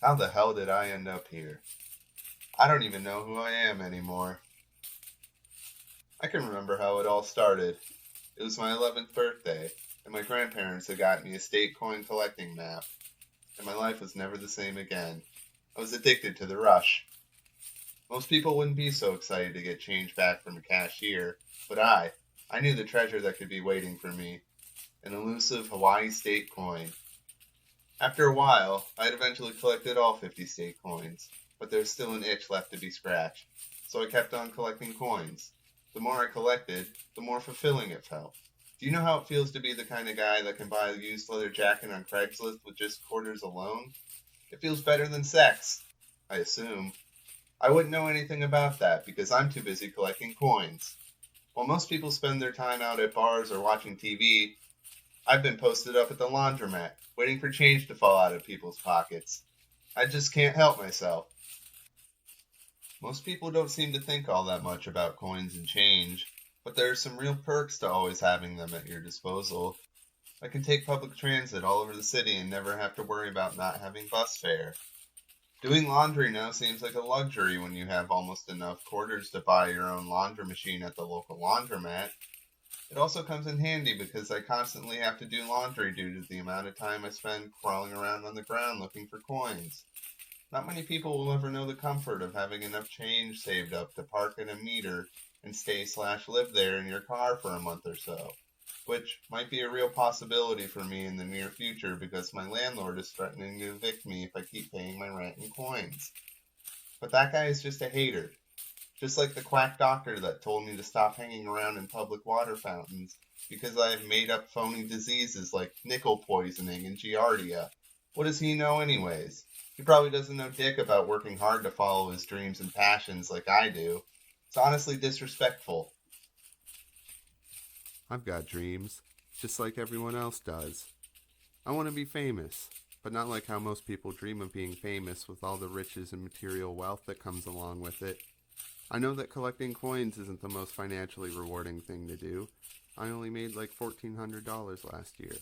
How the hell did I end up here? I don't even know who I am anymore. I can remember how it all started. It was my 11th birthday, and my grandparents had got me a state coin collecting map, and my life was never the same again. I was addicted to the rush. Most people wouldn't be so excited to get change back from a cashier, but I knew the treasure that could be waiting for me, an elusive Hawaii state coin. After a while, I had eventually collected all 50 state coins, but there was still an itch left to be scratched, so I kept on collecting coins. The more I collected, the more fulfilling it felt. Do you know how it feels to be the kind of guy that can buy a used leather jacket on Craigslist with just quarters alone? It feels better than sex, I assume. I wouldn't know anything about that because I'm too busy collecting coins. While most people spend their time out at bars or watching TV, I've been posted up at the laundromat, waiting for change to fall out of people's pockets. I just can't help myself. Most people don't seem to think all that much about coins and change, but there are some real perks to always having them at your disposal. I can take public transit all over the city and never have to worry about not having bus fare. Doing laundry now seems like a luxury when you have almost enough quarters to buy your own laundry machine at the local laundromat. It also comes in handy because I constantly have to do laundry due to the amount of time I spend crawling around on the ground looking for coins. Not many people will ever know the comfort of having enough change saved up to park at a meter and stay/live there in your car for a month or so, which might be a real possibility for me in the near future because my landlord is threatening to evict me if I keep paying my rent in coins. But that guy is just a hater. Just like the quack doctor that told me to stop hanging around in public water fountains because I have made up phony diseases like nickel poisoning and giardia. What does he know anyways? He probably doesn't know dick about working hard to follow his dreams and passions like I do. It's honestly disrespectful. I've got dreams, just like everyone else does. I want to be famous, but not like how most people dream of being famous with all the riches and material wealth that comes along with it. I know that collecting coins isn't the most financially rewarding thing to do. I only made like $1,400 last year.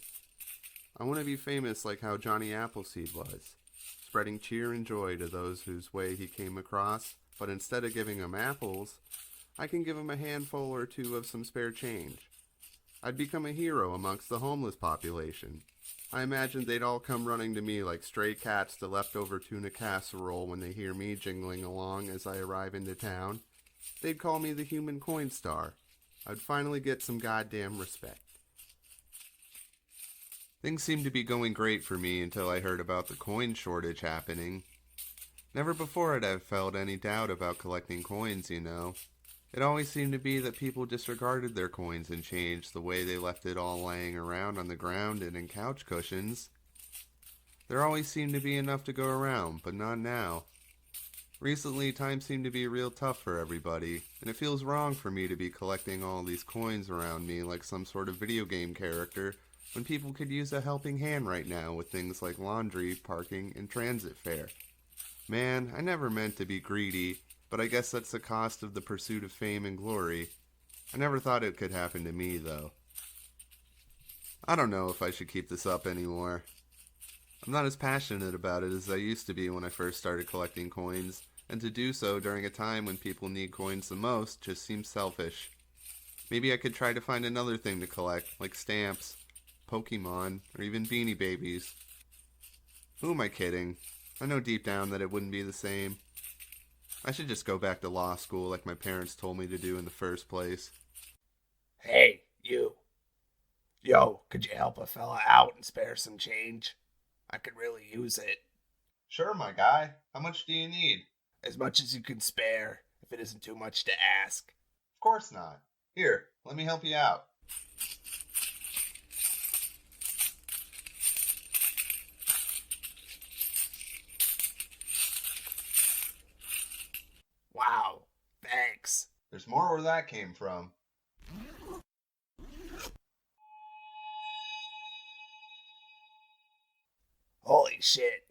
I want to be famous like how Johnny Appleseed was, spreading cheer and joy to those whose way he came across, but instead of giving them apples, I can give them a handful or two of some spare change. I'd become a hero amongst the homeless population. I imagined they'd all come running to me like stray cats to leftover tuna casserole when they hear me jingling along as I arrive into town. They'd call me the human coin star. I'd finally get some goddamn respect. Things seemed to be going great for me until I heard about the coin shortage happening. Never before had I felt any doubt about collecting coins, you know. It always seemed to be that people disregarded their coins and change the way they left it all laying around on the ground and in couch cushions. There always seemed to be enough to go around, but not now. Recently, times seem to be real tough for everybody, and it feels wrong for me to be collecting all these coins around me like some sort of video game character when people could use a helping hand right now with things like laundry, parking, and transit fare. Man, I never meant to be greedy, but I guess that's the cost of the pursuit of fame and glory. I never thought it could happen to me, though. I don't know if I should keep this up anymore. I'm not as passionate about it as I used to be when I first started collecting coins, and to do so during a time when people need coins the most just seems selfish. Maybe I could try to find another thing to collect, like stamps, Pokemon, or even Beanie Babies. Who am I kidding? I know deep down that it wouldn't be the same. I should just go back to law school like my parents told me to do in the first place. Hey, you. Yo, could you help a fella out and spare some change? I could really use it. Sure, my guy. How much do you need? As much as you can spare, if it isn't too much to ask. Of course not. Here, let me help you out. Wow, thanks. There's more where that came from. Holy shit.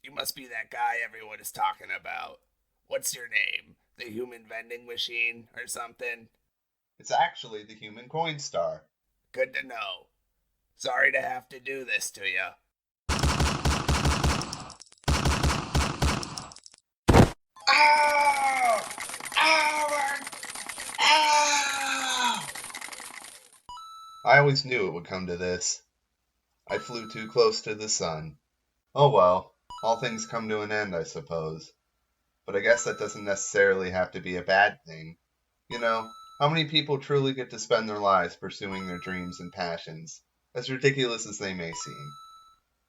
You must be that guy everyone is talking about. What's your name? The human vending machine or something? It's actually the human coin star. Good to know. Sorry to have to do this to you. I always knew it would come to this. I flew too close to the sun. Oh well, all things come to an end, I suppose. But I guess that doesn't necessarily have to be a bad thing. You know, how many people truly get to spend their lives pursuing their dreams and passions, as ridiculous as they may seem?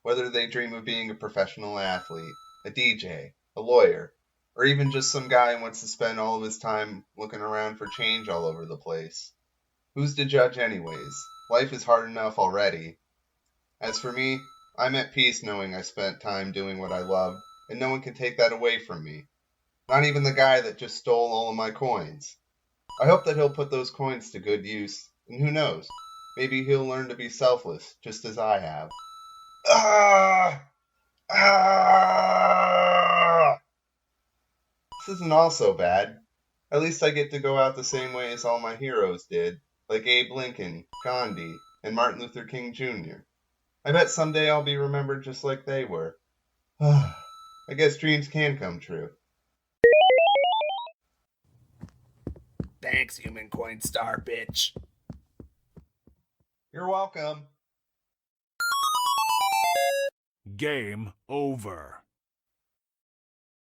Whether they dream of being a professional athlete, a DJ, a lawyer, or even just some guy who wants to spend all of his time looking around for change all over the place. Who's to judge anyways? Life is hard enough already. As for me, I'm at peace knowing I spent time doing what I loved, and no one can take that away from me. Not even the guy that just stole all of my coins. I hope that he'll put those coins to good use, and who knows, maybe he'll learn to be selfless, just as I have. Ah! Ah! This isn't all so bad. At least I get to go out the same way as all my heroes did, like Abe Lincoln, Gandhi, and Martin Luther King Jr. I bet someday I'll be remembered just like they were. I guess dreams can come true. Thanks, Human Coinstar, bitch. You're welcome. Game over.